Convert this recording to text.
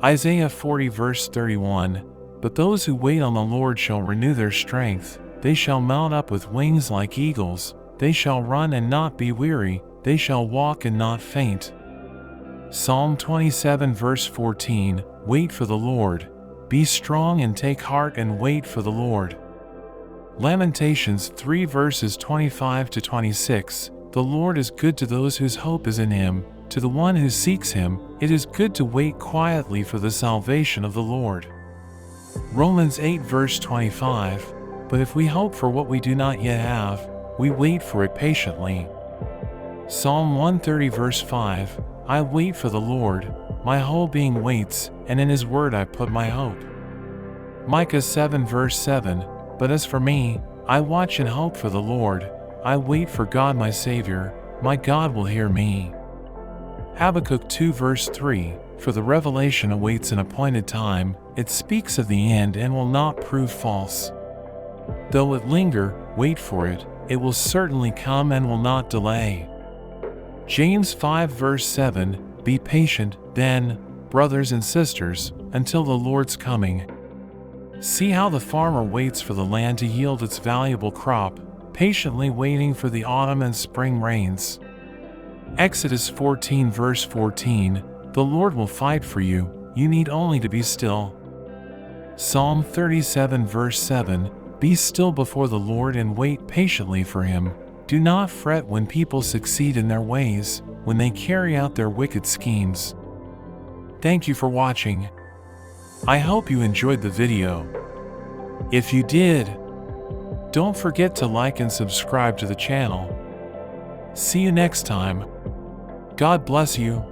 Isaiah 40 verse 31, "But those who wait on the Lord shall renew their strength. They shall mount up with wings like eagles. They shall run and not be weary. They shall walk and not faint." Psalm 27 verse 14, "Wait for the Lord. Be strong and take heart and wait for the Lord." Lamentations 3 verses 25 to 26, "The Lord is good to those whose hope is in Him. To the one who seeks Him, it is good to wait quietly for the salvation of the Lord." Romans 8 verse 25, "But if we hope for what we do not yet have, we wait for it patiently." Psalm 130 verse 5, "I wait for the Lord, my whole being waits, and in His word I put my hope." Micah 7 verse 7, "But as for me, I watch and hope for the Lord. I wait for God my Savior, my God will hear me." Habakkuk 2 verse 3, "For the revelation awaits an appointed time, it speaks of the end and will not prove false. Though it linger, wait for it, it will certainly come and will not delay." James 5 verse 7, "Be patient, then, brothers and sisters, until the Lord's coming." See how the farmer waits for the land to yield its valuable crop, patiently waiting for the autumn and spring rains. Exodus 14 verse 14, "The Lord will fight for you, you need only to be still." Psalm 37 verse 7, "Be still before the Lord and wait patiently for Him. Do not fret when people succeed in their ways, when they carry out their wicked schemes." Thank you for watching. I hope you enjoyed the video. If you did, don't forget to like and subscribe to the channel. See you next time. God bless you.